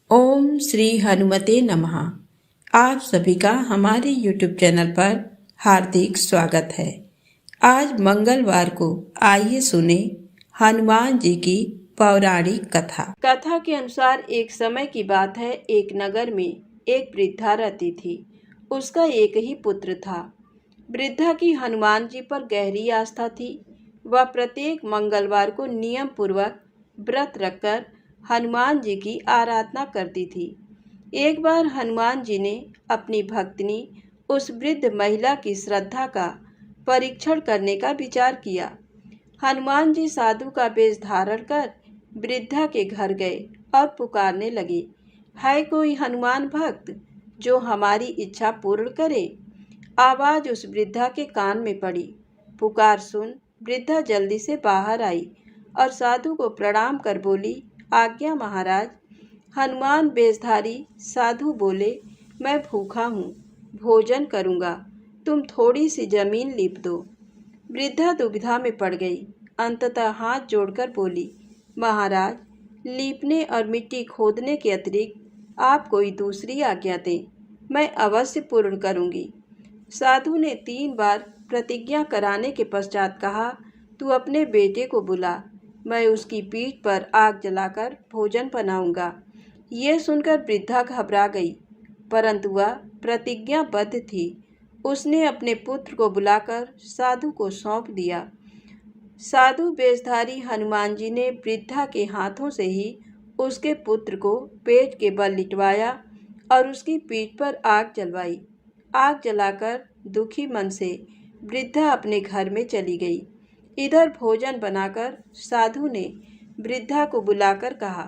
ओम श्री हनुमते नमः। आप सभी का हमारे YouTube चैनल पर हार्दिक स्वागत है। आज मंगलवार को आइए सुने हनुमान जी की पौराणिक कथा। कथा के अनुसार एक समय की बात है, एक नगर में एक वृद्धा रहती थी। उसका एक ही पुत्र था। वृद्धा की हनुमान जी पर गहरी आस्था थी। वह प्रत्येक मंगलवार को नियम पूर्वक व्रत रखकर हनुमान जी की आराधना करती थी। एक बार हनुमान जी ने अपनी भक्तिनी उस वृद्ध महिला की श्रद्धा का परीक्षण करने का विचार किया। हनुमान जी साधु का वेश धारण कर वृद्धा के घर गए और पुकारने लगे, है कोई हनुमान भक्त जो हमारी इच्छा पूर्ण करे। आवाज उस वृद्धा के कान में पड़ी। पुकार सुन वृद्धा जल्दी से बाहर आई और साधु को प्रणाम कर बोली, आज्ञा महाराज। हनुमान वेशधारी साधु बोले, मैं भूखा हूँ, भोजन करूँगा, तुम थोड़ी सी जमीन लीप दो। वृद्धा दुविधा में पड़ गई। अंततः हाथ जोड़कर बोली, महाराज, लीपने और मिट्टी खोदने के अतिरिक्त आप कोई दूसरी आज्ञा दें, मैं अवश्य पूर्ण करूँगी। साधु ने 3 बार प्रतिज्ञा कराने के पश्चात कहा, तू अपने बेटे को बुला, मैं उसकी पीठ पर आग जलाकर भोजन बनाऊंगा। यह सुनकर वृद्धा घबरा गई, परंतु वह प्रतिज्ञाबद्ध थी। उसने अपने पुत्र को बुलाकर साधु को सौंप दिया। साधु वेशधारी हनुमान जी ने वृद्धा के हाथों से ही उसके पुत्र को पेट के बल लिटवाया और उसकी पीठ पर आग जलवाई। आग जलाकर दुखी मन से वृद्धा अपने घर में चली गई। इधर भोजन बनाकर साधु ने वृद्धा को बुलाकर कहा,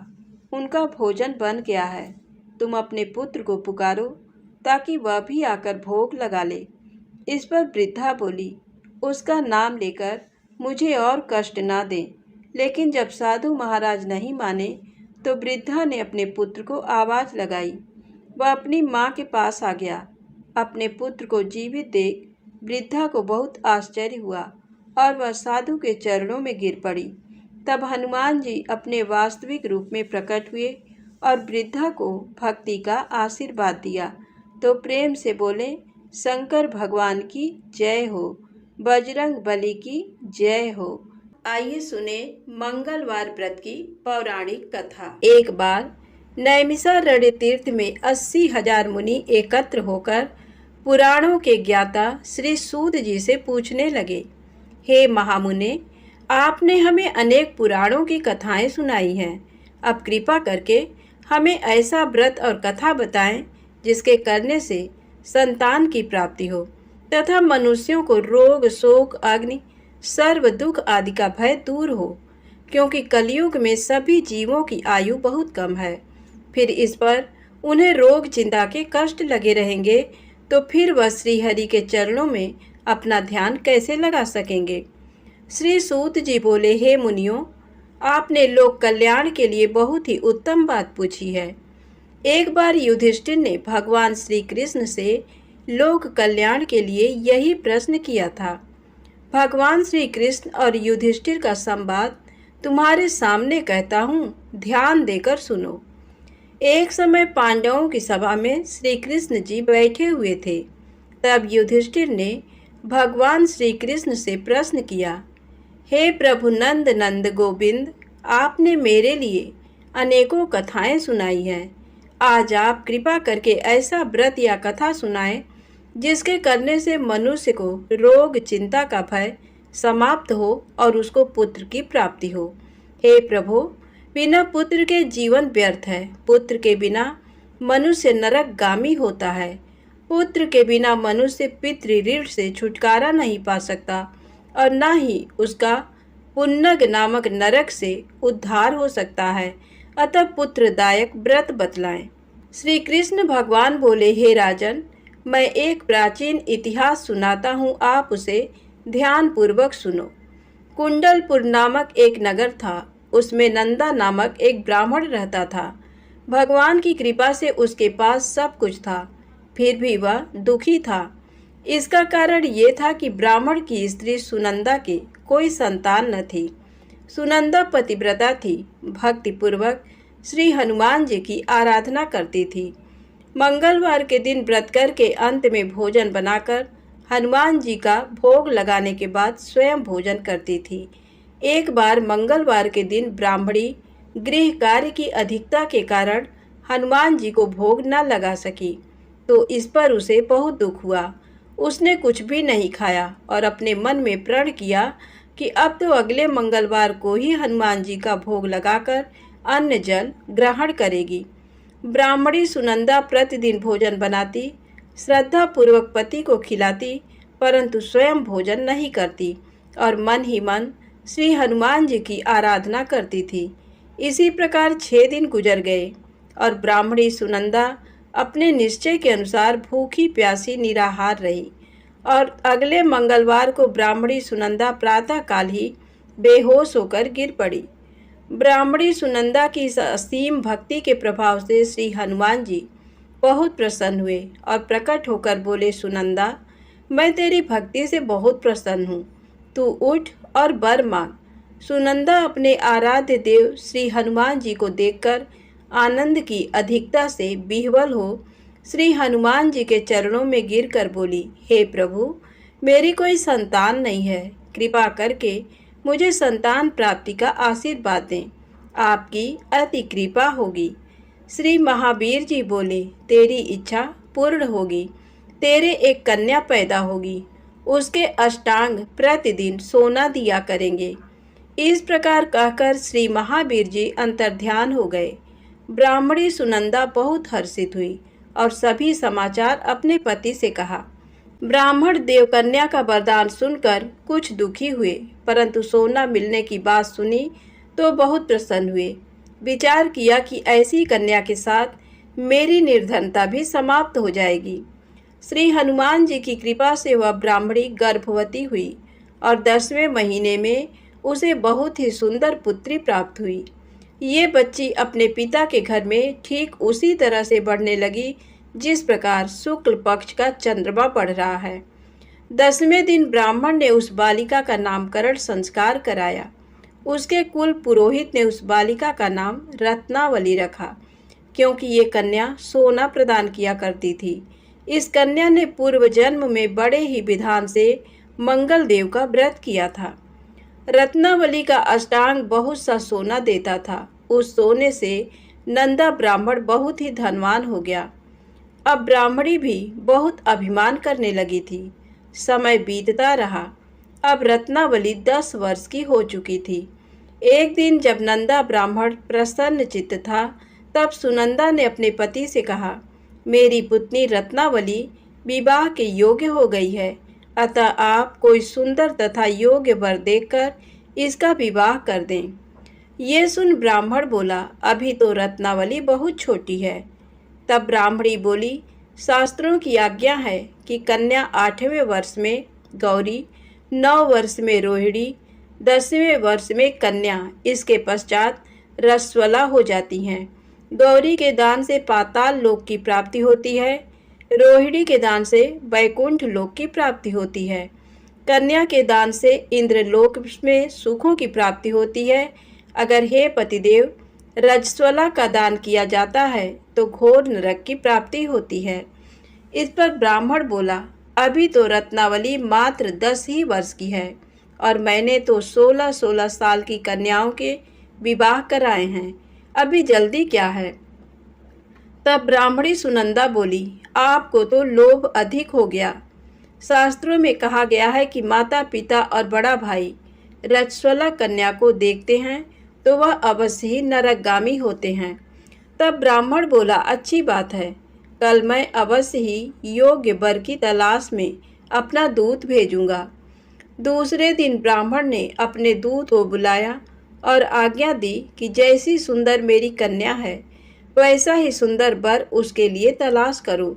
उनका भोजन बन गया है, तुम अपने पुत्र को पुकारो ताकि वह भी आकर भोग लगा ले। इस पर वृद्धा बोली, उसका नाम लेकर मुझे और कष्ट ना दें। लेकिन जब साधु महाराज नहीं माने तो वृद्धा ने अपने पुत्र को आवाज लगाई। वह अपनी माँ के पास आ गया। अपने पुत्र को जीवित देख वृद्धा को बहुत आश्चर्य हुआ और वह साधु के चरणों में गिर पड़ी। तब हनुमान जी अपने वास्तविक रूप में प्रकट हुए और वृद्धा को भक्ति का आशीर्वाद दिया तो प्रेम से बोले, शंकर भगवान की जय हो, बजरंग बली की जय हो। आइए सुने मंगलवार व्रत की पौराणिक कथा। एक बार नैमिषारण्य तीर्थ में 80,000 मुनि एकत्र होकर पुराणों के ज्ञाता श्री सूत जी से पूछने लगे, हे महामुने, आपने हमें अनेक पुराणों की कथाएं सुनाई हैं। अब कृपा करके हमें ऐसा व्रत और कथा बताएं जिसके करने से संतान की प्राप्ति हो तथा मनुष्यों को रोग, शोक, अग्नि, सर्व दुख आदि का भय दूर हो, क्योंकि कलयुग में सभी जीवों की आयु बहुत कम है। फिर इस पर उन्हें रोग चिंता के कष्ट लगे रहेंगे तो फिर वह श्रीहरि के चरणों में अपना ध्यान कैसे लगा सकेंगे। श्री सूत जी बोले, हे मुनियों, आपने लोक कल्याण के लिए बहुत ही उत्तम बात पूछी है। एक बार युधिष्ठिर ने भगवान श्री कृष्ण से लोक कल्याण के लिए यही प्रश्न किया था। भगवान श्री कृष्ण और युधिष्ठिर का संवाद तुम्हारे सामने कहता हूँ, ध्यान देकर सुनो। एक समय पांडवों की सभा में श्री कृष्ण जी बैठे हुए थे। तब युधिष्ठिर ने भगवान श्री कृष्ण से प्रश्न किया, हे प्रभु नंद नंद गोविंद, आपने मेरे लिए अनेकों कथाएं सुनाई हैं। आज आप कृपा करके ऐसा व्रत या कथा सुनाएं जिसके करने से मनुष्य को रोग चिंता का भय समाप्त हो और उसको पुत्र की प्राप्ति हो। हे प्रभु, बिना पुत्र के जीवन व्यर्थ है। पुत्र के बिना मनुष्य नरकगामी होता है। पुत्र के बिना मनुष्य पितृ ऋण से छुटकारा नहीं पा सकता और न ही उसका पुन्नग नामक नरक से उद्धार हो सकता है। अतः पुत्रदायक व्रत बतलाएं। श्री कृष्ण भगवान बोले, हे राजन, मैं एक प्राचीन इतिहास सुनाता हूँ, आप उसे ध्यान पूर्वक सुनो। कुंडलपुर नामक एक नगर था। उसमें नंदा नामक एक ब्राह्मण रहता था। भगवान की कृपा से उसके पास सब कुछ था, फिर भी वह दुखी था। इसका कारण ये था कि ब्राह्मण की स्त्री सुनंदा की कोई संतान न थी। सुनंदा पतिव्रता थी, भक्तिपूर्वक श्री हनुमान जी की आराधना करती थी। मंगलवार के दिन व्रत करके अंत में भोजन बनाकर हनुमान जी का भोग लगाने के बाद स्वयं भोजन करती थी। एक बार मंगलवार के दिन ब्राह्मणी गृह कार्य की अधिकता के कारण हनुमान जी को भोग न लगा सकी, तो इस पर उसे बहुत दुख हुआ। उसने कुछ भी नहीं खाया और अपने मन में प्रण किया कि अब तो अगले मंगलवार को ही हनुमान जी का भोग लगाकर अन्न जल ग्रहण करेगी। ब्राह्मणी सुनंदा प्रतिदिन भोजन बनाती, श्रद्धा पूर्वक पति को खिलाती, परंतु स्वयं भोजन नहीं करती और मन ही मन श्री हनुमान जी की आराधना करती थी। इसी प्रकार 6 दिन गुजर गए और ब्राह्मणी सुनंदा अपने निश्चय के अनुसार भूखी प्यासी निराहार रही और अगले मंगलवार को ब्राह्मणी सुनंदा प्रातःकाल ही बेहोश होकर गिर पड़ी। ब्राह्मणी सुनंदा की इस असीम भक्ति के प्रभाव से श्री हनुमान जी बहुत प्रसन्न हुए और प्रकट होकर बोले, सुनंदा, मैं तेरी भक्ति से बहुत प्रसन्न हूँ, तू उठ और वर मांग। सुनंदा अपने आराध्य देव श्री हनुमान जी को देखकर आनंद की अधिकता से विह्वल हो श्री हनुमान जी के चरणों में गिरकर बोली, हे प्रभु, मेरी कोई संतान नहीं है, कृपा करके मुझे संतान प्राप्ति का आशीर्वाद दें, आपकी अति कृपा होगी। श्री महावीर जी बोले, तेरी इच्छा पूर्ण होगी, तेरे एक कन्या पैदा होगी, उसके अष्टांग प्रतिदिन सोना दिया करेंगे। इस प्रकार कहकर श्री महावीर जी अंतर्ध्यान हो गए। ब्राह्मणी सुनंदा बहुत हर्षित हुई और सभी समाचार अपने पति से कहा। ब्राह्मण देवकन्या का वरदान सुनकर कुछ दुखी हुए, परंतु सोना मिलने की बात सुनी तो बहुत प्रसन्न हुए। विचार किया कि ऐसी कन्या के साथ मेरी निर्धनता भी समाप्त हो जाएगी। श्री हनुमान जी की कृपा से वह ब्राह्मणी गर्भवती हुई और 10वें महीने में उसे बहुत ही सुंदर पुत्री प्राप्त हुई। ये बच्ची अपने पिता के घर में ठीक उसी तरह से बढ़ने लगी जिस प्रकार शुक्ल पक्ष का चंद्रमा बढ़ रहा है। 10वें दिन ब्राह्मण ने उस बालिका का नामकरण संस्कार कराया। उसके कुल पुरोहित ने उस बालिका का नाम रत्नावली रखा, क्योंकि ये कन्या सोना प्रदान किया करती थी। इस कन्या ने पूर्व जन्म में बड़े ही विधान से मंगल देव का व्रत किया था। रत्नावली का अष्टांग बहुत सा सोना देता था। उस सोने से नंदा ब्राह्मण बहुत ही धनवान हो गया। अब ब्राह्मणी भी बहुत अभिमान करने लगी थी। समय बीतता रहा। अब रत्नावली 10 वर्ष की हो चुकी थी। एक दिन जब नंदा ब्राह्मण प्रसन्न चित्त था, तब सुनंदा ने अपने पति से कहा, मेरी पुत्री रत्नावली विवाह के योग्य हो गई है, अतः आप कोई सुंदर तथा योग्य वर देखकर इसका विवाह कर दें। ये सुन ब्राह्मण बोला, अभी तो रत्नावली बहुत छोटी है। तब ब्राह्मणी बोली, शास्त्रों की आज्ञा है कि कन्या 8वें वर्ष में गौरी, 9 वर्ष में रोहिणी, 10वें वर्ष में कन्या, इसके पश्चात रसवला हो जाती हैं। गौरी के दान से पाताल लोक की प्राप्ति होती है, रोहिणी के दान से वैकुंठ लोक की प्राप्ति होती है, कन्या के दान से इंद्रलोक में सुखों की प्राप्ति होती है। अगर हे पतिदेव रजस्वला का दान किया जाता है तो घोर नरक की प्राप्ति होती है। इस पर ब्राह्मण बोला, अभी तो रत्नावली मात्र 10 ही वर्ष की है और मैंने तो 16-16 साल की कन्याओं के विवाह कराए हैं, अभी जल्दी क्या है। तब ब्राह्मणी सुनंदा बोली, आपको तो लोभ अधिक हो गया। शास्त्रों में कहा गया है कि माता पिता और बड़ा भाई रजस्वला कन्या को देखते हैं तो वह अवश्य ही नरकगामी होते हैं। तब ब्राह्मण बोला, अच्छी बात है, कल मैं अवश्य ही योग्य वर की तलाश में अपना दूत भेजूंगा। दूसरे दिन ब्राह्मण ने अपने दूत को बुलाया और आज्ञा दी कि जैसी सुंदर मेरी कन्या है वैसा ही सुंदर वर उसके लिए तलाश करो।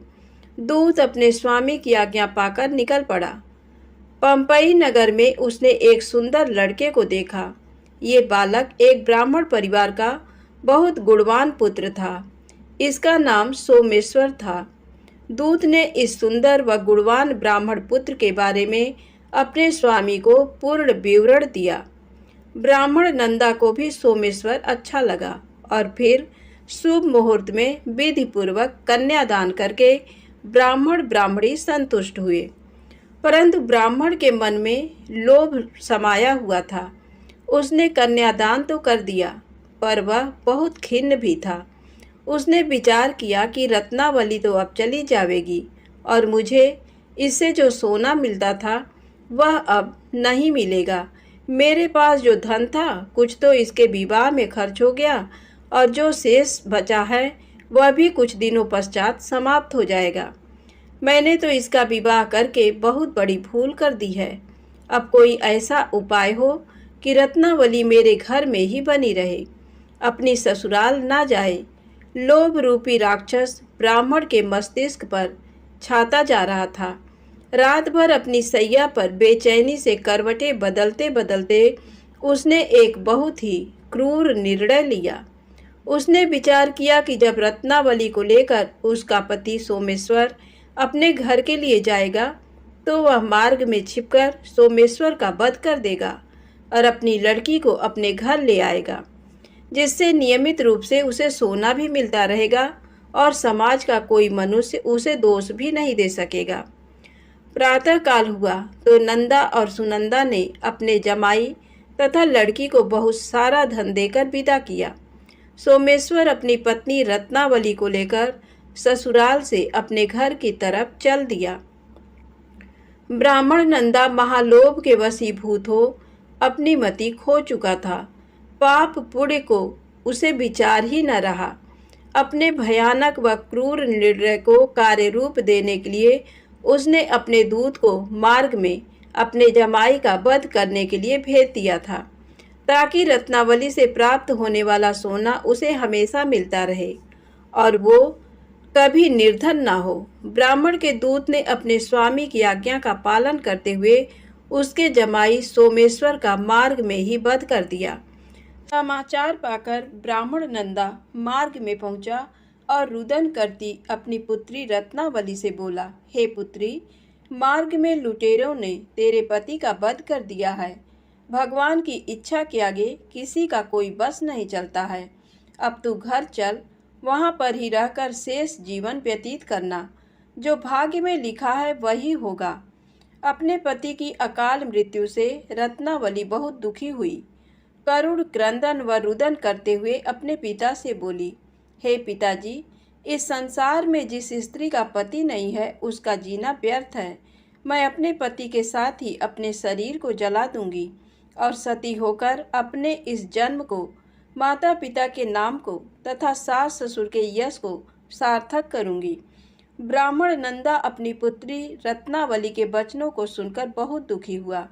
दूत अपने स्वामी की आज्ञा पाकर निकल पड़ा। पंपई नगर में उसने एक सुंदर लड़के को देखा। ये बालक एक ब्राह्मण परिवार का बहुत गुणवान पुत्र था। इसका नाम सोमेश्वर था। दूत ने इस सुंदर व गुणवान ब्राह्मण पुत्र के बारे में अपने स्वामी को पूर्ण विवरण दिया। ब्राह्मण नंदा को भी सोमेश्वर अच्छा लगा और फिर शुभ मुहूर्त में विधि पूर्वक कन्यादान करके ब्राह्मण ब्राह्मणी संतुष्ट हुए। परंतु ब्राह्मण के मन में लोभ समाया हुआ था। उसने कन्यादान तो कर दिया, पर वह बहुत खिन्न भी था। उसने विचार किया कि रत्नावली तो अब चली जाएगी और मुझे इससे जो सोना मिलता था वह अब नहीं मिलेगा। मेरे पास जो धन था कुछ तो इसके विवाह में खर्च हो गया और जो शेष बचा है वह भी कुछ दिनों पश्चात समाप्त हो जाएगा। मैंने तो इसका विवाह करके बहुत बड़ी भूल कर दी है। अब कोई ऐसा उपाय हो कि रत्नावली मेरे घर में ही बनी रहे, अपनी ससुराल ना जाए। लोभ रूपी राक्षस ब्राह्मण के मस्तिष्क पर छाता जा रहा था। रात भर अपनी सैया पर बेचैनी से करवटें बदलते बदलते उसने एक बहुत ही क्रूर निर्णय लिया। उसने विचार किया कि जब रत्नावली को लेकर उसका पति सोमेश्वर अपने घर के लिए जाएगा तो वह मार्ग में छिपकर सोमेश्वर का वध कर देगा और अपनी लड़की को अपने घर ले आएगा, जिससे नियमित रूप से उसे सोना भी मिलता रहेगा और समाज का कोई मनुष्य उसे दोष भी नहीं दे सकेगा। प्रातः काल हुआ तो नंदा और सुनंदा ने अपने जमाई तथा लड़की को बहुत सारा धन देकर विदा किया। सोमेश्वर अपनी पत्नी रत्नावली को लेकर ससुराल से अपने घर की तरफ चल दिया। ब्राह्मण नंदा महालोभ के वशीभूत हो अपनी मति खो चुका था। पाप पुण्य को उसे विचार ही न रहा। अपने भयानक व क्रूर निर्णय को कार्य रूप देने के लिए उसने अपने दूत को मार्ग में अपने जमाई का वध करने के लिए भेज दिया था, ताकि रत्नावली से प्राप्त होने वाला सोना उसे हमेशा मिलता रहे और वो कभी निर्धन ना हो। ब्राह्मण के दूत ने अपने स्वामी की आज्ञा का पालन करते हुए उसके जमाई सोमेश्वर का मार्ग में ही वध कर दिया। समाचार पाकर ब्राह्मण नंदा मार्ग में पहुंचा और रुदन करती अपनी पुत्री रत्नावली से बोला, हे पुत्री, मार्ग में लुटेरों ने तेरे पति का वध कर दिया है। भगवान की इच्छा के आगे किसी का कोई बस नहीं चलता है। अब तू घर चल, वहाँ पर ही रहकर शेष जीवन व्यतीत करना। जो भाग्य में लिखा है वही होगा। अपने पति की अकाल मृत्यु से रत्नावली बहुत दुखी हुई। करुण क्रंदन व रुदन करते हुए अपने पिता से बोली, हे पिताजी, इस संसार में जिस स्त्री का पति नहीं है उसका जीना व्यर्थ है। मैं अपने पति के साथ ही अपने शरीर को जला दूंगी और सती होकर अपने इस जन्म को, माता पिता के नाम को तथा सास ससुर के यश को सार्थक करूंगी। ब्राह्मण नंदा अपनी पुत्री रत्नावली के वचनों को सुनकर बहुत दुखी हुआ।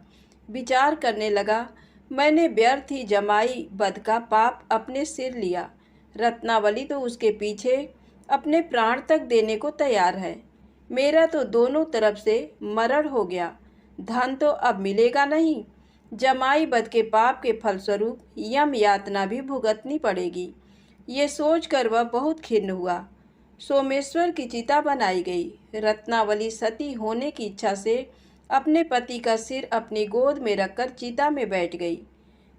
विचार करने लगा, मैंने व्यर्थ ही जमाई वध का पाप अपने सिर लिया। रत्नावली तो उसके पीछे अपने प्राण तक देने को तैयार है। मेरा तो दोनों तरफ से मरण हो गया। धन तो अब मिलेगा नहीं। जमाई वध के पाप के फलस्वरूप यम यातना भी भुगतनी पड़ेगी। ये सोचकर वह बहुत खिन्न हुआ। सोमेश्वर की चिता बनाई गई। रत्नावली सती होने की इच्छा से अपने पति का सिर अपनी गोद में रखकर चिता में बैठ गई।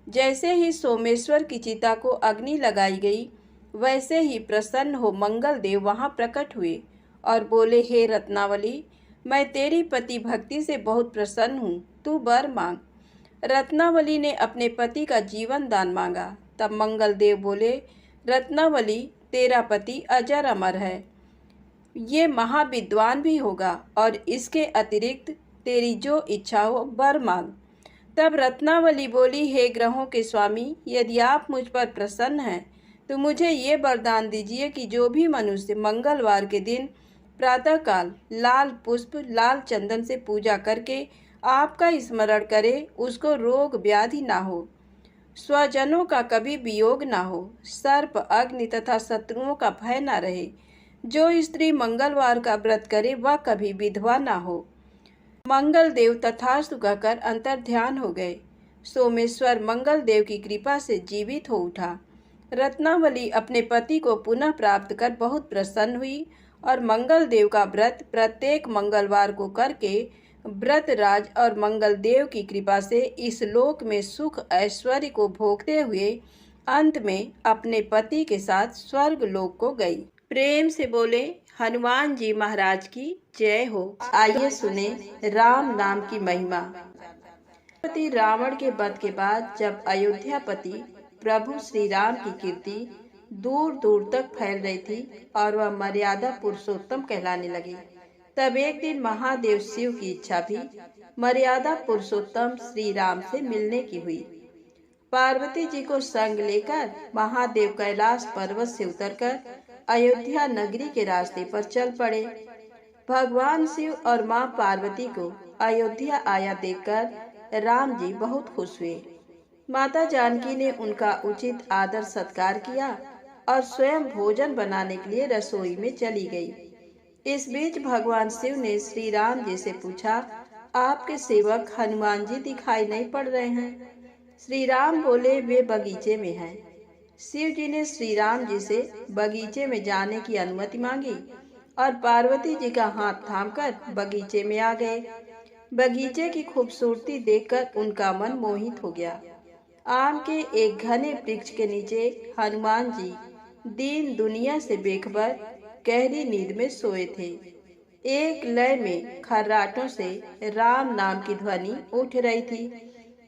जैसे ही सोमेश्वर की चिता को अग्नि लगाई गई, वैसे ही प्रसन्न हो मंगल देव वहां प्रकट हुए और बोले, हे रत्नावली, मैं तेरी पति भक्ति से बहुत प्रसन्न हूँ, तू वर मांग। रत्नावली ने अपने पति का जीवन दान मांगा। तब मंगल देव बोले, रत्नावली, तेरा पति अजर अमर है, ये महाविद्वान भी होगा और इसके अतिरिक्त तेरी जो इच्छा हो वर मांग। तब रत्नावली बोली, हे ग्रहों के स्वामी, यदि आप मुझ पर प्रसन्न हैं तो मुझे ये वरदान दीजिए कि जो भी मनुष्य मंगलवार के दिन प्रातःकाल लाल पुष्प लाल चंदन से पूजा करके आपका स्मरण करे, उसको रोग व्याधि ना हो, स्वजनों का कभी वियोग ना हो, सर्प अग्नि तथा शत्रुओं का भय ना रहे। जो स्त्री मंगलवार का व्रत करे वह कभी विधवा ना हो। मंगल देव तथास्तु कहकर अंतर ध्यान हो गए। सोमेश्वर मंगल देव की कृपा से जीवित हो उठा। रत्नावली अपने पति को पुनः प्राप्त कर बहुत प्रसन्न हुई और मंगल देव का व्रत प्रत्येक मंगलवार को करके व्रत राज और मंगल देव की कृपा से इस लोक में सुख ऐश्वर्य को भोगते हुए अंत में अपने पति के साथ स्वर्ग लोक को गई। प्रेम से बोले हनुमान जी महाराज की जय हो। आइए सुने राम नाम की महिमा। पति रावण के वध के बाद जब अयोध्यापति प्रभु श्री राम की कीर्ति दूर दूर तक फैल रही थी और वह मर्यादा पुरुषोत्तम कहलाने लगे, तब एक दिन महादेव शिव की इच्छा भी मर्यादा पुरुषोत्तम श्री राम से मिलने की हुई। पार्वती जी को संग लेकर महादेव कैलाश पर्वत से उतरकर अयोध्या नगरी के रास्ते पर चल पड़े। भगवान शिव और मां पार्वती को अयोध्या आया देखकर राम जी बहुत खुश हुए। माता जानकी ने उनका उचित आदर सत्कार किया और स्वयं भोजन बनाने के लिए रसोई में चली गई। इस बीच भगवान शिव ने श्री राम जी से पूछा, आपके सेवक हनुमान जी दिखाई नहीं पड़ रहे हैं? श्री राम बोले, वे बगीचे में हैं। शिव जी ने श्री राम जी से बगीचे में जाने की अनुमति मांगी और पार्वती जी का हाथ थामकर बगीचे में आ गए। बगीचे की खूबसूरती देखकर उनका मन मोहित हो गया। आम के एक घने वृक्ष के नीचे हनुमान जी दीन दुनिया से बेखबर गहरी नींद में सोए थे। एक लय में खर्राटों से राम नाम की ध्वनि उठ रही थी।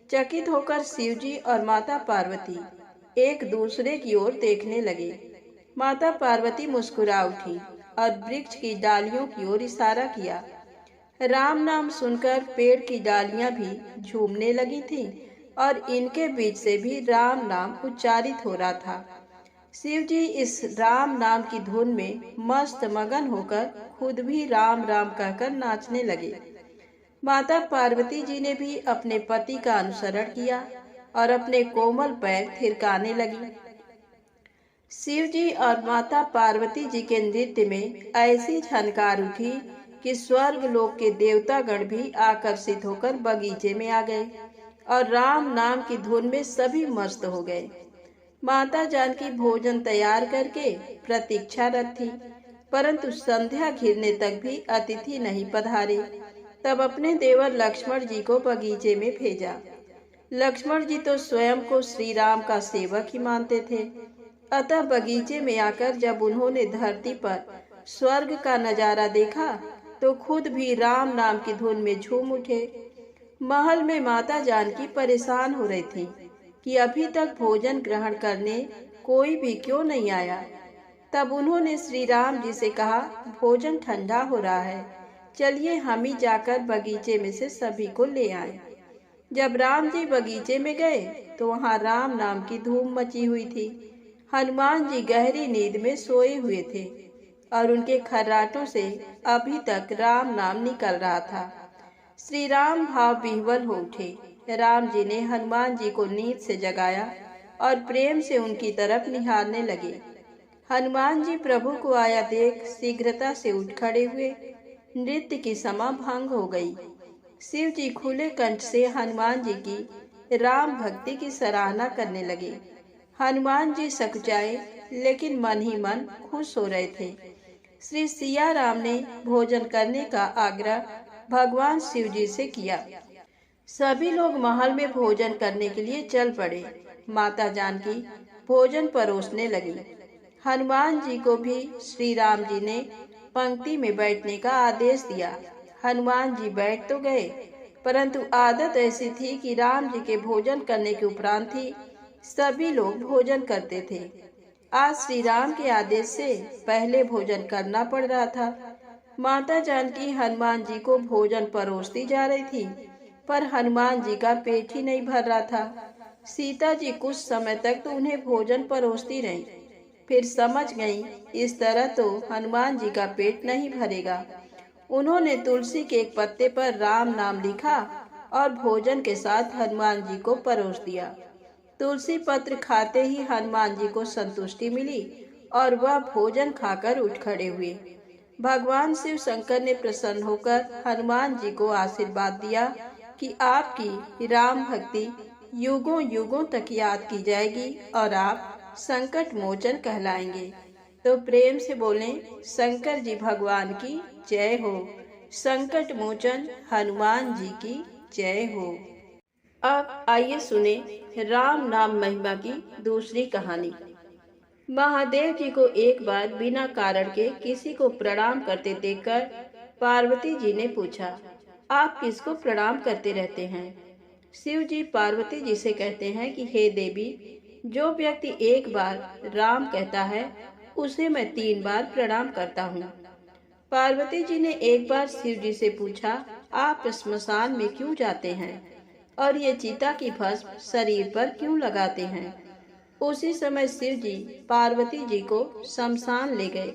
चकित होकर शिवजी और माता पार्वती एक दूसरे की ओर देखने लगे। माता पार्वती मुस्कुरा उठी और वृक्ष की डालियों की ओर इशारा किया। राम नाम सुनकर पेड़ की डालियां भी झूमने लगी थीं और इनके बीच से भी राम नाम उच्चारित हो रहा था। शिवजी इस राम नाम की धुन में मस्त मगन होकर खुद भी राम राम कहकर नाचने लगे। माता पार्वती जी ने भी अपने पति का अनुसरण किया और अपने कोमल पैर थिरकाने लगी। शिव जी और माता पार्वती जी के नृत्य में ऐसी झनकार उठी कि स्वर्ग लोक के देवतागण भी आकर्षित होकर बगीचे में आ गए और राम नाम की धुन में सभी मस्त हो गए। माता जानकी भोजन तैयार करके प्रतीक्षारत थी, परंतु संध्या घिरने तक भी अतिथि नहीं पधारे। तब अपने देवर लक्ष्मण जी को बगीचे में भेजा। लक्ष्मण जी तो स्वयं को श्री राम का सेवक ही मानते थे, अतः बगीचे में आकर जब उन्होंने धरती पर स्वर्ग का नजारा देखा तो खुद भी राम नाम की धुन में झूम उठे। महल में माता जानकी परेशान हो रही थी कि अभी तक भोजन ग्रहण करने कोई भी क्यों नहीं आया। तब उन्होंने श्री राम जी से कहा, भोजन ठंडा हो रहा है, चलिए हम ही जाकर बगीचे में से सभी को ले आए। जब राम जी बगीचे में गए तो वहाँ राम नाम की धूम मची हुई थी। हनुमान जी गहरी नींद में सोए हुए थे और उनके खर्राटों से अभी तक राम नाम निकल रहा था। श्री राम भाव विह्वल हो उठे। राम जी ने हनुमान जी को नींद से जगाया और प्रेम से उनकी तरफ निहारने लगे। हनुमान जी प्रभु को आया देख शीघ्रता से उठ खड़े हुए। नृत्य की समा भंग हो गई। शिव जी खुले कंठ से हनुमान जी की राम भक्ति की सराहना करने लगे। हनुमान जी सकुचाए लेकिन मन ही मन खुश हो रहे थे। श्री सिया राम ने भोजन करने का आग्रह भगवान शिव जी से किया। सभी लोग महल में भोजन करने के लिए चल पड़े। माता जानकी भोजन परोसने लगी। हनुमान जी को भी श्री राम जी ने पंक्ति में बैठने का आदेश दिया। हनुमान जी बैठ तो गए, परंतु आदत ऐसी थी कि राम जी के भोजन करने के उपरांत ही सभी लोग भोजन करते थे। आज श्री राम के आदेश से पहले भोजन करना पड़ रहा था। माता जानकी हनुमान जी को भोजन परोसती जा रही थी, पर हनुमान जी का पेट ही नहीं भर रहा था। सीता जी कुछ समय तक तो उन्हें भोजन परोसती रही, फिर समझ गईं इस तरह तो हनुमान जी का पेट नहीं भरेगा। उन्होंने तुलसी के एक पत्ते पर राम नाम लिखा और भोजन के साथ हनुमान जी को परोस दिया। तुलसी पत्र खाते ही हनुमान जी को संतुष्टि मिली और वह भोजन खाकर उठ खड़े हुए। भगवान शिव शंकर ने प्रसन्न होकर हनुमान जी को आशीर्वाद दिया कि आपकी राम भक्ति युगों युगों तक याद की जाएगी और आप संकट मोचन कहलाएंगे। तो प्रेम से बोलें, शंकर जी भगवान की जय हो। संकट मोचन हनुमान जी की जय हो। अब आइए सुने राम नाम महिमा की दूसरी कहानी। महादेव जी को एक बार बिना कारण के किसी को प्रणाम करते देखकर पार्वती जी ने पूछा, आप किसको प्रणाम करते रहते हैं? शिव जी पार्वती जी से कहते हैं कि हे देवी, जो व्यक्ति एक बार राम कहता है उसे मैं 3 बार प्रणाम करता हूँ। पार्वती जी ने एक बार शिव जी से पूछा, आप स्मशान में क्यों जाते हैं और ये चिता की भस्म शरीर पर क्यों लगाते हैं? उसी समय शिव जी पार्वती जी को शमशान ले गए।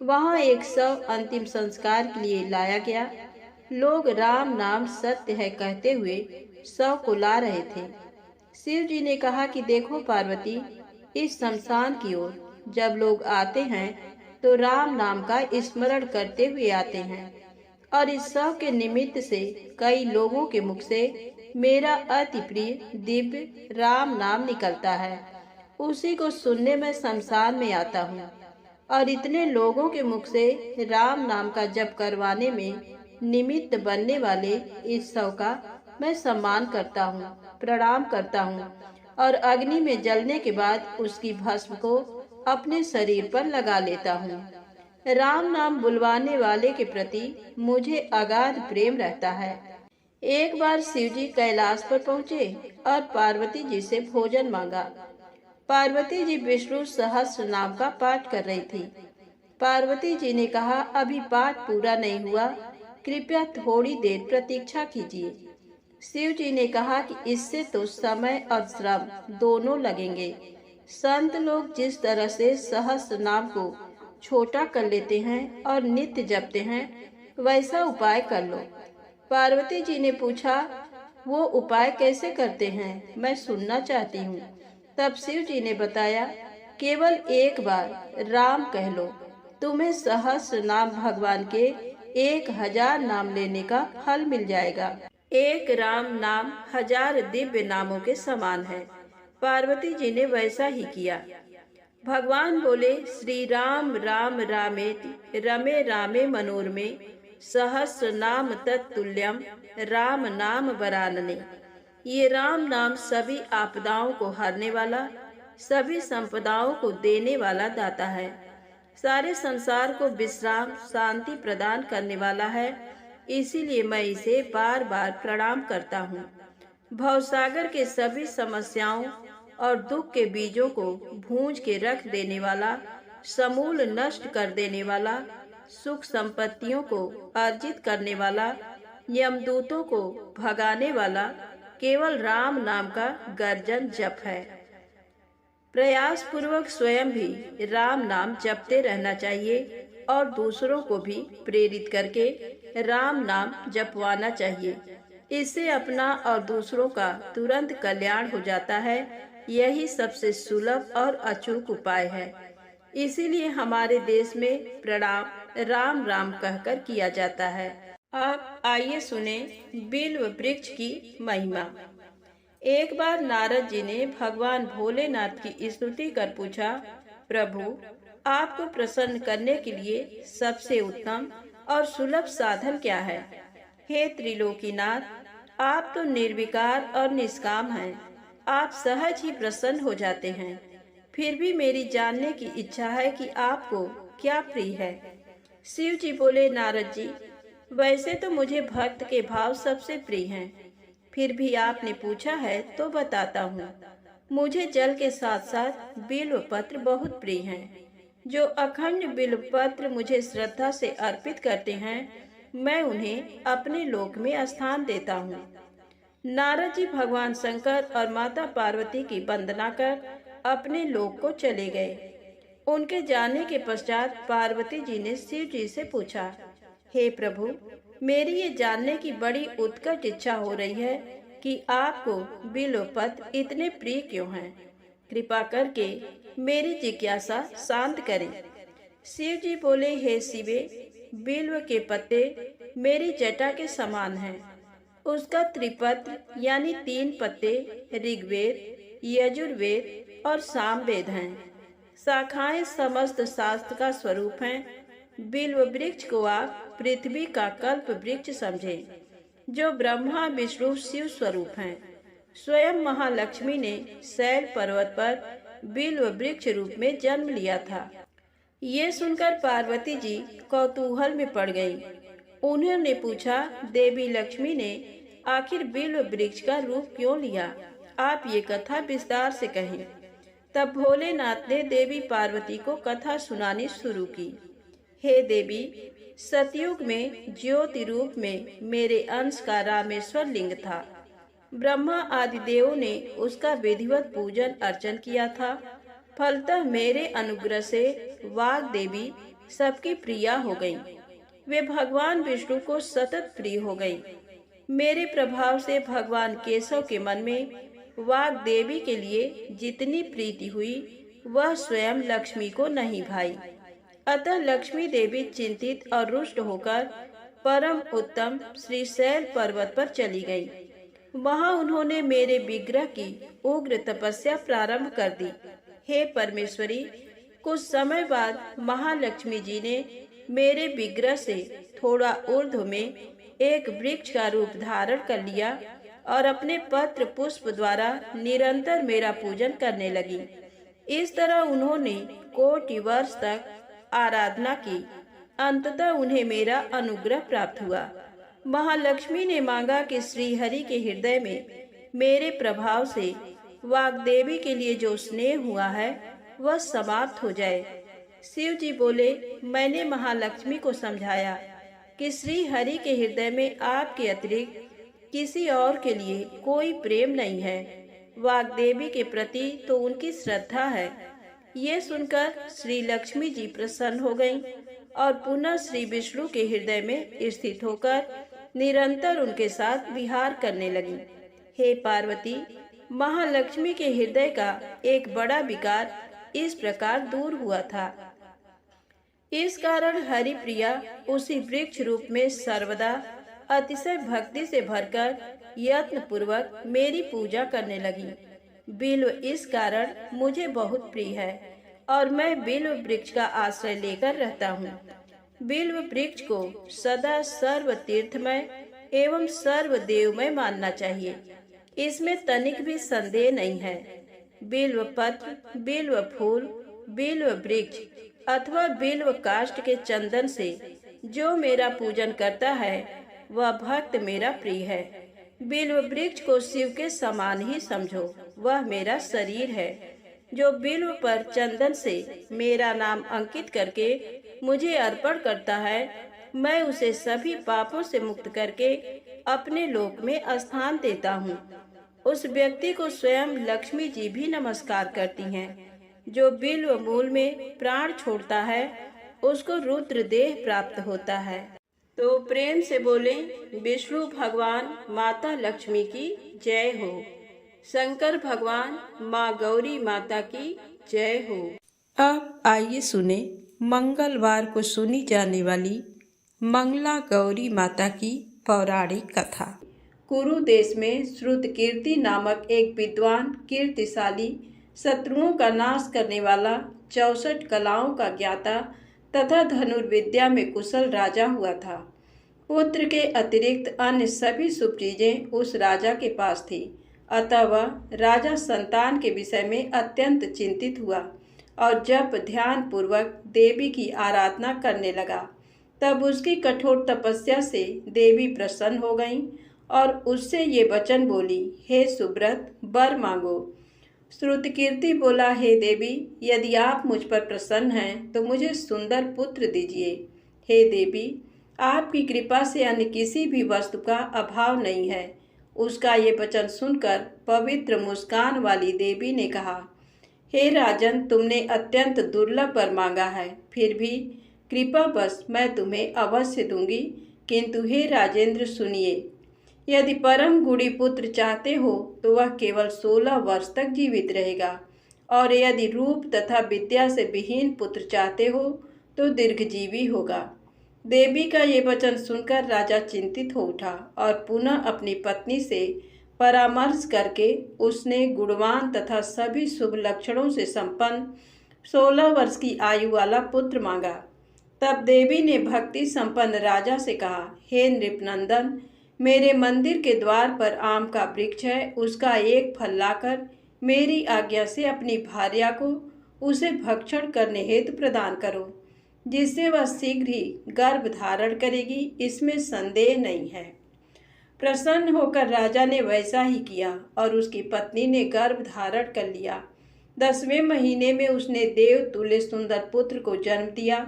वहां एक शव अंतिम संस्कार के लिए लाया गया। लोग राम नाम सत्य है कहते हुए शव को ला रहे थे। शिव जी ने कहा कि देखो पार्वती, इस शमशान की ओर जब लोग आते हैं तो राम नाम का स्मरण करते हुए आते हैं और इस शव के निमित्त से कई लोगों के मुख से मेरा अति प्रिय दिव्य राम नाम निकलता है। उसी को सुनने में शमशान में आता हूँ और इतने लोगों के मुख से राम नाम का जप करवाने में निमित्त बनने वाले इस शव का मैं सम्मान करता हूँ, प्रणाम करता हूँ और अग्नि में जलने के बाद उसकी भस्म को अपने शरीर पर लगा लेता हूँ। राम नाम बुलवाने वाले के प्रति मुझे अगाध प्रेम रहता है। एक बार शिव जी कैलाश पर पहुँचे और पार्वती जी से भोजन मांगा। पार्वती जी विष्णु सहस्त्र नाम का पाठ कर रही थी। पार्वती जी ने कहा, अभी पाठ पूरा नहीं हुआ, कृपया थोड़ी देर प्रतीक्षा कीजिए। शिव जी ने कहा कि इससे तो समय और श्रम दोनों लगेंगे। संत लोग जिस तरह से सहस्त्र नाम को छोटा कर लेते हैं और नित्य जपते हैं, वैसा उपाय कर लो। पार्वती जी ने पूछा, वो उपाय कैसे करते हैं, मैं सुनना चाहती हूँ। तब शिव जी ने बताया, केवल एक बार राम कह लो, तुम्हें सहस्त्र नाम भगवान के 1000 नाम लेने का फल मिल जाएगा। एक राम नाम 1000 दिव्य नामों के समान है। पार्वती जी ने वैसा ही किया। भगवान बोले, श्री राम राम रामेति रमे रामे मनोरमे सहस्र नाम तत्तुल्यम राम नाम वरानने। ये राम नाम सभी आपदाओं को हरने वाला, सभी संपदाओं को देने वाला दाता है। सारे संसार को विश्राम शांति प्रदान करने वाला है। इसीलिए मैं इसे बार बार प्रणाम करता हूँ। भवसागर के सभी समस्याओं और दुख के बीजों को भूंज के रख देने वाला, समूल नष्ट कर देने वाला, सुख संपत्तियों को अर्जित करने वाला, यमदूतों को भगाने वाला केवल राम नाम का गर्जन जप है। प्रयास पूर्वक स्वयं भी राम नाम जपते रहना चाहिए और दूसरों को भी प्रेरित करके राम नाम जपवाना चाहिए। इससे अपना और दूसरों का तुरंत कल्याण हो जाता है। यही सबसे सुलभ और अचूक उपाय है। इसीलिए हमारे देश में प्रणाम राम राम कहकर किया जाता है। अब आइए सुने बिल्व वृक्ष की महिमा। एक बार नारद जी ने भगवान भोलेनाथ की स्तुति कर पूछा, प्रभु, आपको प्रसन्न करने के लिए सबसे उत्तम और सुलभ साधन क्या है? हे त्रिलोकीनाथ, आप तो निर्विकार और निष्काम हैं। आप सहज ही प्रसन्न हो जाते हैं। फिर भी मेरी जानने की इच्छा है कि आपको क्या प्रिय है। शिव जी बोले, नारद जी, वैसे तो मुझे भक्त के भाव सबसे प्रिय हैं। फिर भी आपने पूछा है तो बताता हूँ। मुझे जल के साथ साथ बिल्व पत्र बहुत प्रिय हैं। जो अखंड बिल्व पत्र मुझे श्रद्धा से अर्पित करते हैं, मैं उन्हें अपने लोक में स्थान देता हूँ। नारद जी भगवान शंकर और माता पार्वती की वंदना कर अपने लोक को चले गए। उनके जाने के पश्चात पार्वती जी ने शिव जी से पूछा, हे प्रभु, मेरी ये जानने की बड़ी उत्कट इच्छा हो रही है कि आपको बिल्व पत्र इतने प्रिय क्यों हैं। कृपा करके मेरी जिज्ञासा शांत करें। शिव जी बोले, हे शिवे, बिल्व के पत्ते मेरी जटा के समान हैं। उसका त्रिपत्र यानी 3 पत्ते ऋग्वेद, यजुर्वेद और सामवेद हैं। शाखाएं समस्त शास्त्र का स्वरूप हैं। बिल्व वृक्ष को आप पृथ्वी का कल्प वृक्ष समझें, जो ब्रह्मा विष्णु शिव स्वरूप हैं। स्वयं महालक्ष्मी ने शैल पर्वत पर बिल्व वृक्ष रूप में जन्म लिया था। ये सुनकर पार्वती जी कौतूहल में पड़ गईं। उन्होंने पूछा, देवी लक्ष्मी ने आखिर बिल्व वृक्ष का रूप क्यों लिया? आप ये कथा विस्तार से कहें। तब भोलेनाथ ने देवी पार्वती को कथा सुनानी शुरू की। हे देवी, सतयुग में ज्योति रूप में मेरे अंश का रामेश्वर लिंग था। ब्रह्मा आदि देवों ने उसका विधिवत पूजन अर्चन किया था। फलतः मेरे अनुग्रह से वाग देवी सबकी प्रिया हो गईं। वे भगवान विष्णु को सतत प्रिय हो गईं। मेरे प्रभाव से भगवान केशव के मन में वाग देवी के लिए जितनी प्रीति हुई वह स्वयं लक्ष्मी को नहीं भाई। अतः लक्ष्मी देवी चिंतित और रुष्ट होकर परम उत्तम श्री शैल पर्वत पर चली गई। वहां उन्होंने मेरे विग्रह की उग्र तपस्या प्रारंभ कर दी। हे परमेश्वरी, कुछ समय बाद महालक्ष्मी जी ने मेरे विग्रह से थोड़ा ऊर्ध्व में एक वृक्ष का रूप धारण कर लिया और अपने पत्र पुष्प द्वारा निरंतर मेरा पूजन करने लगी। इस तरह उन्होंने कोटि वर्ष तक आराधना की। अंततः उन्हें मेरा अनुग्रह प्राप्त हुआ। महालक्ष्मी ने मांगा कि श्री हरि के हृदय में मेरे प्रभाव से वाग्देवी के लिए जो स्नेह हुआ है वह समाप्त हो जाए। शिव जी बोले, मैंने महालक्ष्मी को समझाया कि श्री हरि के हृदय में आपके अतिरिक्त किसी और के लिए कोई प्रेम नहीं है। वाग्देवी के प्रति तो उनकी श्रद्धा है। ये सुनकर श्री लक्ष्मी जी प्रसन्न हो गईं और पुनः श्री विष्णु के हृदय में स्थित होकर निरंतर उनके साथ विहार करने लगी। हे पार्वती, महालक्ष्मी के हृदय का एक बड़ा विकार इस प्रकार दूर हुआ था। इस कारण हरिप्रिया उसी वृक्ष रूप में सर्वदा अतिशय भक्ति से भरकर यत्न पूर्वक मेरी पूजा करने लगी। बिल्व इस कारण मुझे बहुत प्रिय है और मैं बिल्व वृक्ष का आश्रय लेकर रहता हूँ। बिल्व वृक्ष को सदा सर्व तीर्थमय एवं सर्व देवमय मानना चाहिए, इसमें तनिक भी संदेह नहीं है। बिल्व पत्र, बिल्व फूल, बिल्व वृक्ष अथवा बिल्व काष्ठ के चंदन से जो मेरा पूजन करता है वह भक्त मेरा प्रिय है। बिल्व वृक्ष को शिव के समान ही समझो, वह मेरा शरीर है। जो बिल्व पर चंदन से मेरा नाम अंकित करके मुझे अर्पण करता है, मैं उसे सभी पापों से मुक्त करके अपने लोक में स्थान देता हूँ। उस व्यक्ति को स्वयं लक्ष्मी जी भी नमस्कार करती हैं। जो बिल्व मूल में प्राण छोड़ता है उसको रुद्र देह प्राप्त होता है। तो प्रेम से बोले, विष्णु भगवान माता लक्ष्मी की जय हो। शंकर भगवान माँ गौरी माता की जय हो। अब आइए सुने मंगलवार को सुनी जाने वाली मंगला गौरी माता की पौराणिक कथा। कुरु देश में श्रुतकीर्ति नामक एक विद्वान, कीर्तिशाली, शत्रुओं का नाश करने वाला, 64 कलाओं का ज्ञाता तथा धनुर्विद्या में कुशल राजा हुआ था। पुत्र के अतिरिक्त अन्य सभी शुभ चीजें उस राजा के पास थी। अतः वह राजा संतान के विषय में अत्यंत चिंतित हुआ और जब ध्यान पूर्वक देवी की आराधना करने लगा तब उसकी कठोर तपस्या से देवी प्रसन्न हो गईं और उससे ये वचन बोली, हे सुब्रत, वर मांगो। श्रुतकीर्ति बोला, हे देवी, यदि आप मुझ पर प्रसन्न हैं तो मुझे सुंदर पुत्र दीजिए। हे देवी, आपकी कृपा से अन्य किसी भी वस्तु का अभाव नहीं है। उसका ये वचन सुनकर पवित्र मुस्कान वाली देवी ने कहा, हे राजन, तुमने अत्यंत दुर्लभ वर मांगा है, फिर भी कृपावश मैं तुम्हें अवश्य दूंगी। किंतु हे राजेंद्र, सुनिए, यदि परम गुणी पुत्र चाहते हो तो वह केवल 16 वर्ष तक जीवित रहेगा, और यदि रूप तथा विद्या से विहीन पुत्र चाहते हो तो दीर्घजीवी होगा। देवी का ये वचन सुनकर राजा चिंतित हो उठा और पुनः अपनी पत्नी से परामर्श करके उसने गुणवान तथा सभी शुभ लक्षणों से संपन्न 16 वर्ष की आयु वाला पुत्र मांगा। तब देवी ने भक्ति संपन्न राजा से कहा, हे नृपनंदन, मेरे मंदिर के द्वार पर आम का वृक्ष है, उसका एक फल लाकर मेरी आज्ञा से अपनी भार्या को उसे भक्षण करने हेतु प्रदान करो, जिससे वह शीघ्र ही गर्भ धारण करेगी, इसमें संदेह नहीं है। प्रसन्न होकर राजा ने वैसा ही किया और उसकी पत्नी ने गर्भ धारण कर लिया। 10वें महीने में उसने देव तुल्य सुंदर पुत्र को जन्म दिया।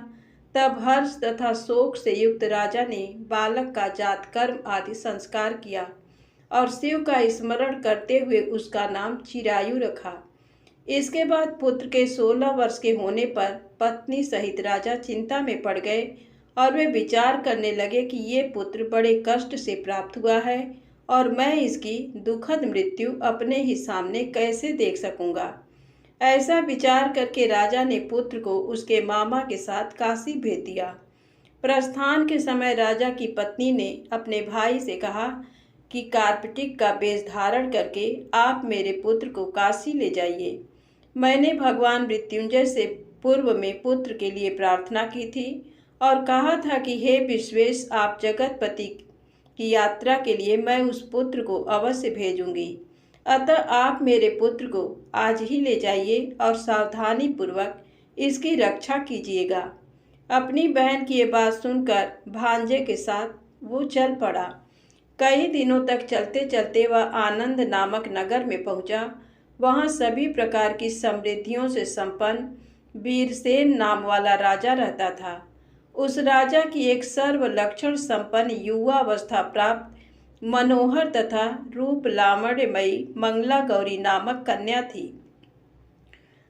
तब हर्ष तथा शोक से युक्त राजा ने बालक का जात कर्म आदि संस्कार किया और शिव का स्मरण करते हुए उसका नाम चिरायु रखा। इसके बाद पुत्र के 16 वर्ष के होने पर पत्नी सहित राजा चिंता में पड़ गए और वे विचार करने लगे कि ये पुत्र बड़े कष्ट से प्राप्त हुआ है और मैं इसकी दुखद मृत्यु अपने ही सामने कैसे देख सकूंगा। ऐसा विचार करके राजा ने पुत्र को उसके मामा के साथ काशी भेज दिया। प्रस्थान के समय राजा की पत्नी ने अपने भाई से कहा कि कार्पटिक का वेश धारण करके आप मेरे पुत्र को काशी ले जाइए। मैंने भगवान मृत्युंजय से पूर्व में पुत्र के लिए प्रार्थना की थी और कहा था कि हे विश्वेश, आप जगतपति की यात्रा के लिए मैं उस पुत्र को अवश्य भेजूंगी। अतः आप मेरे पुत्र को आज ही ले जाइए और सावधानी पूर्वक इसकी रक्षा कीजिएगा। अपनी बहन की ये बात सुनकर भांजे के साथ वो चल पड़ा। कई दिनों तक चलते चलते वह आनंद नामक नगर में पहुंचा। वहां सभी प्रकार की समृद्धियों से संपन्न वीरसेन नाम वाला राजा रहता था। उस राजा की एक सर्वलक्षण संपन्न युवावस्था प्राप्त मनोहर तथा रूप लावण्यमयी मंगला गौरी नामक कन्या थी।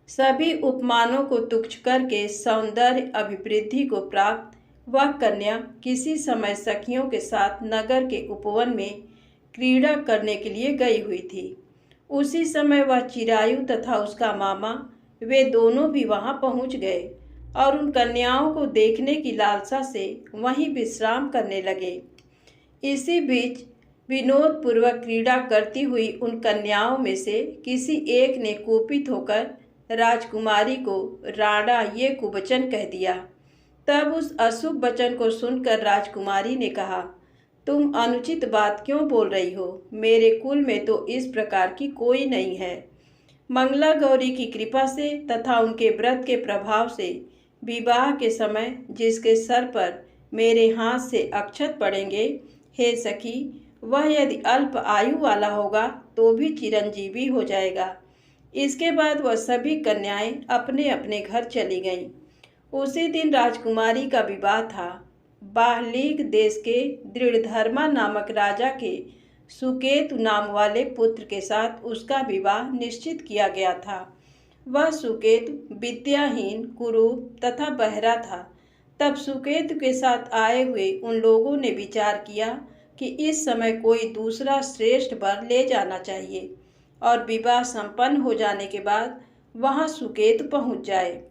सभी उपमानों को तुच्छ करके सौंदर्य अभिवृद्धि को प्राप्त वह कन्या किसी समय सखियों के साथ नगर के उपवन में क्रीड़ा करने के लिए गई हुई थी। उसी समय वह चिरायु तथा उसका मामा वे दोनों भी वहां पहुंच गए और उन कन्याओं को देखने की लालसा से वहीं विश्राम करने लगे। इसी बीच विनोद पूर्वक क्रीड़ा करती हुई उन कन्याओं में से किसी एक ने कुपित होकर राजकुमारी को राणा ये कुवचन कह दिया। तब उस अशुभ वचन को सुनकर राजकुमारी ने कहा, तुम अनुचित बात क्यों बोल रही हो? मेरे कुल में तो इस प्रकार की कोई नहीं है। मंगला गौरी की कृपा से तथा उनके व्रत के प्रभाव से विवाह के समय जिसके सर पर मेरे हाथ से अक्षत पड़ेंगे, हे सखी, वह यदि अल्प आयु वाला होगा तो भी चिरंजीवी हो जाएगा। इसके बाद वह सभी कन्याएं अपने अपने घर चली गईं। उसी दिन राजकुमारी का विवाह था। बाहलीक देश के दृढ़धर्मा नामक राजा के सुकेतु नाम वाले पुत्र के साथ उसका विवाह निश्चित किया गया था। वह सुकेतु विद्याहीन, कुरूप तथा बहरा था। तब सुकेतु के साथ आए हुए उन लोगों ने विचार किया कि इस समय कोई दूसरा श्रेष्ठ वर ले जाना चाहिए और विवाह संपन्न हो जाने के बाद वहां सुकेतु पहुंच जाए।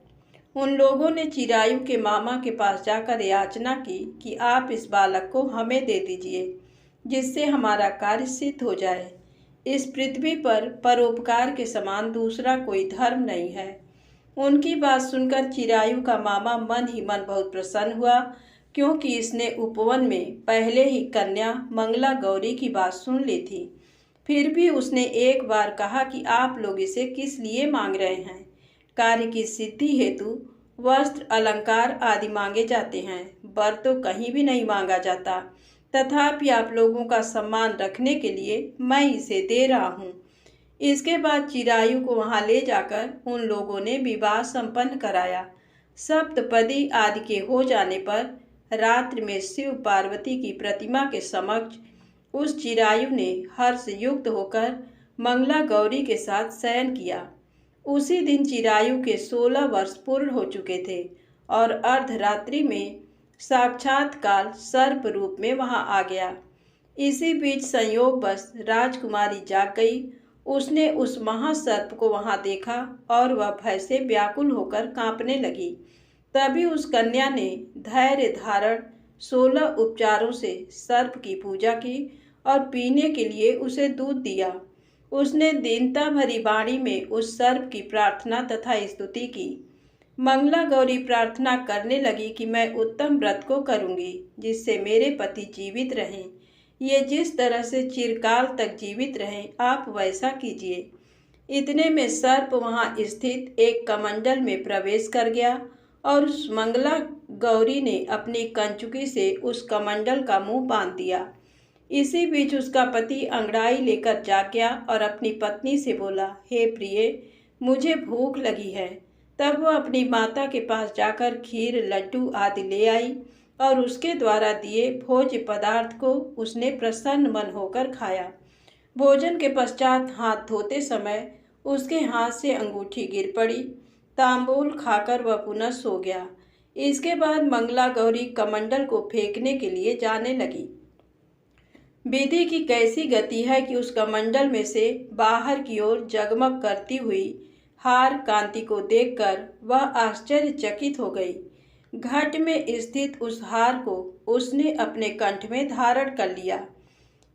उन लोगों ने चिरायु के मामा के पास जाकर याचना की कि आप इस बालक को हमें दे दीजिए, जिससे हमारा कार्य सिद्ध हो जाए। इस पृथ्वी पर परोपकार के समान दूसरा कोई धर्म नहीं है। उनकी बात सुनकर चिरायु का मामा मन ही मन बहुत प्रसन्न हुआ, क्योंकि इसने उपवन में पहले ही कन्या मंगला गौरी की बात सुन ली थी। फिर भी उसने एक बार कहा कि आप लोग इसे किस लिए मांग रहे हैं? कार्य की सिद्धि हेतु वस्त्र, अलंकार आदि मांगे जाते हैं, वर तो कहीं भी नहीं मांगा जाता। तथापि आप लोगों का सम्मान रखने के लिए मैं इसे दे रहा हूँ। इसके बाद चिरायु को वहां ले जाकर उन लोगों ने विवाह संपन्न कराया। सप्तपदी आदि के हो जाने पर रात्रि में शिव पार्वती की प्रतिमा के समक्ष उस चिरायु ने हर्ष युक्त होकर मंगला गौरी के साथ शयन किया। उसी दिन चिरायु के 16 वर्ष पूर्ण हो चुके थे और अर्धरात्रि में साक्षात्कार सर्प रूप में वहां आ गया। इसी बीच संयोगवश राजकुमारी जाग गई। उसने उस महासर्प को वहां देखा और वह भय से व्याकुल होकर कांपने लगी। तभी उस कन्या ने धैर्य धारण 16 उपचारों से सर्प की पूजा की और पीने के लिए उसे दूध दिया। उसने दीनता भरी वाणी में उस सर्प की प्रार्थना तथा स्तुति की। मंगला गौरी प्रार्थना करने लगी कि मैं उत्तम व्रत को करूंगी, जिससे मेरे पति जीवित रहें। ये जिस तरह से चिरकाल तक जीवित रहें, आप वैसा कीजिए। इतने में सर्प वहां स्थित एक कमंडल में प्रवेश कर गया और उस मंगला गौरी ने अपनी कंचुकी से उस कमंडल का मुंह बांध दिया। इसी बीच उसका पति अंगड़ाई लेकर जाग गया और अपनी पत्नी से बोला, हे प्रिय, मुझे भूख लगी है। तब वह अपनी माता के पास जाकर खीर, लड्डू आदि ले आई और उसके द्वारा दिए भोज्य पदार्थ को उसने प्रसन्न मन होकर खाया। भोजन के पश्चात हाथ धोते समय उसके हाथ से अंगूठी गिर पड़ी। तांबूल खाकर वह पुनः सो गया। इसके बाद मंगला गौरी कमंडल को फेंकने के लिए जाने लगी। विधि की कैसी गति है कि उस कमंडल में से बाहर की ओर जगमग करती हुई हार कांति को देखकर वह आश्चर्यचकित हो गई। घट में स्थित उस हार को उसने अपने कंठ में धारण कर लिया।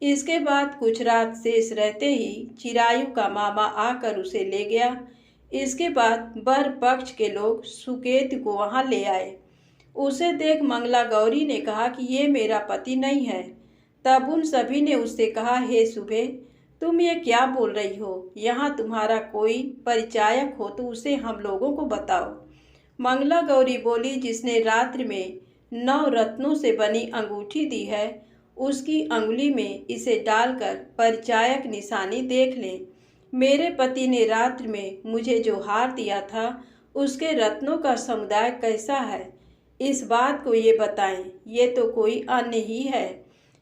इसके बाद कुछ रात शेष रहते ही चिरायु का मामा आकर उसे ले गया। इसके बाद वर पक्ष के लोग सुकेतु को वहां ले आए। उसे देख मंगला गौरी ने कहा कि ये मेरा पति नहीं है। तब उन सभी ने उससे कहा, हे सुबे, तुम ये क्या बोल रही हो? यहाँ तुम्हारा कोई परिचायक हो तो उसे हम लोगों को बताओ। मंगला गौरी बोली, जिसने रात्रि में 9 रत्नों से बनी अंगूठी दी है, उसकी अंगुली में इसे डालकर परिचायक निशानी देख लें। मेरे पति ने रात्रि में मुझे जो हार दिया था उसके रत्नों का समुदाय कैसा है, इस बात को ये बताएं। ये तो कोई अन्य ही है।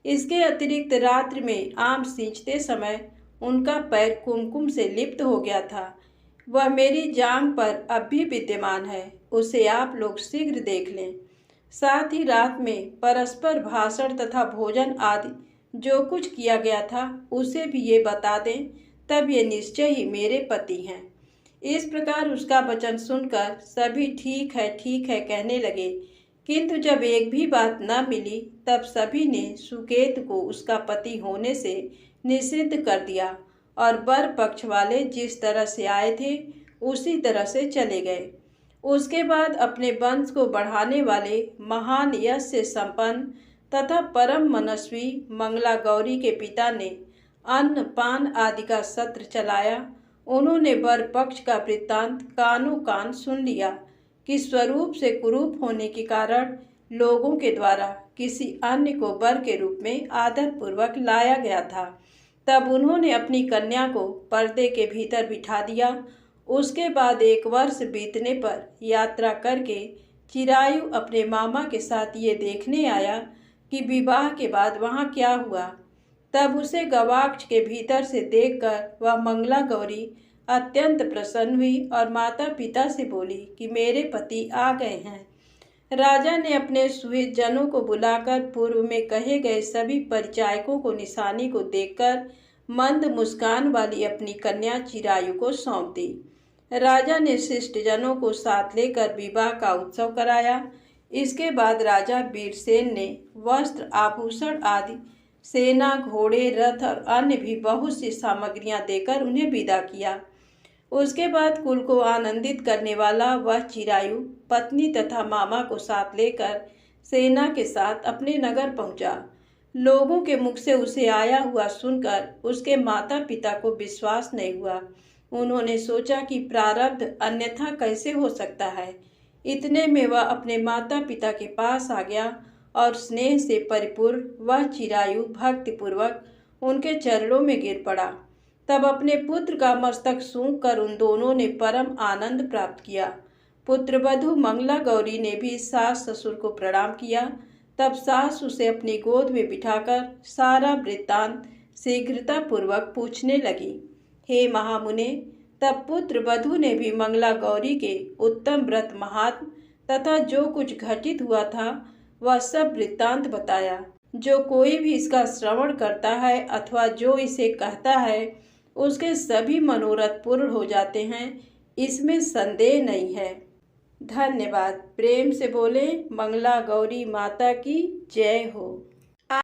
इसके अतिरिक्त रात्रि में आम सींचते समय उनका पैर कुमकुम से लिप्त हो गया था। वह मेरी जांघ पर अब भी विद्यमान है, उसे आप लोग शीघ्र देख लें। साथ ही रात में परस्पर भाषण तथा भोजन आदि जो कुछ किया गया था उसे भी ये बता दें, तब ये निश्चय ही मेरे पति हैं। इस प्रकार उसका वचन सुनकर सभी ठीक है कहने लगे, किंतु जब एक भी बात न मिली तब सभी ने सुकेतु को उसका पति होने से निषिद्ध कर दिया और वर पक्ष वाले जिस तरह से आए थे उसी तरह से चले गए। उसके बाद अपने वंश को बढ़ाने वाले महान यश से संपन्न तथा परम मनस्वी मंगला गौरी के पिता ने अन्न पान आदि का सत्र चलाया। उन्होंने वर पक्ष का वृत्तांत कानों कान सुन लिया कि स्वरूप से कुरूप होने के कारण लोगों के द्वारा किसी अन्य को वर के रूप में आदर पूर्वक लाया गया था। तब उन्होंने अपनी कन्या को पर्दे के भीतर बिठा दिया। उसके बाद 1 वर्ष बीतने पर यात्रा करके चिरायु अपने मामा के साथ ये देखने आया कि विवाह के बाद वहाँ क्या हुआ। तब उसे गवाक्ष के भीतर से देखकर वह मंगला गौरी अत्यंत प्रसन्न हुई और माता पिता से बोली कि मेरे पति आ गए हैं। राजा ने अपने सुहित जनों को बुलाकर पूर्व में कहे गए सभी परिचायकों को निशानी को देखकर मंद मुस्कान वाली अपनी कन्या चिरायु को सौंप दी। राजा ने शिष्ट जनों को साथ लेकर विवाह का उत्सव कराया। इसके बाद राजा वीरसेन ने वस्त्र, आभूषण आदि, सेना, घोड़े, रथ और अन्य भी बहुत सी सामग्रियां देकर उन्हें विदा किया। उसके बाद कुल को आनंदित करने वाला वह चिरायु पत्नी तथा मामा को साथ लेकर सेना के साथ अपने नगर पहुंचा। लोगों के मुख से उसे आया हुआ सुनकर उसके माता पिता को विश्वास नहीं हुआ। उन्होंने सोचा कि प्रारब्ध अन्यथा कैसे हो सकता है। इतने में वह अपने माता पिता के पास आ गया और स्नेह से परिपूर्ण वह चिरायु भक्तिपूर्वक उनके चरणों में गिर पड़ा। तब अपने पुत्र का मस्तक सूंघ कर उन दोनों ने परम आनंद प्राप्त किया। पुत्रवधू मंगला गौरी ने भी सास ससुर को प्रणाम किया। तब सास उसे अपनी गोद में बिठाकर सारा वृत्तांत शीघ्रता पूर्वक पूछने लगी। हे महामुने, तब पुत्र वधू ने भी मंगला गौरी के उत्तम व्रत महात्म तथा जो कुछ घटित हुआ था वह सब वृत्तांत बताया। जो कोई भी इसका श्रवण करता है अथवा जो इसे कहता है उसके सभी मनोरथ पूर्ण हो जाते हैं, इसमें संदेह नहीं है। धन्यवाद। प्रेम से बोले मंगला गौरी माता की जय हो।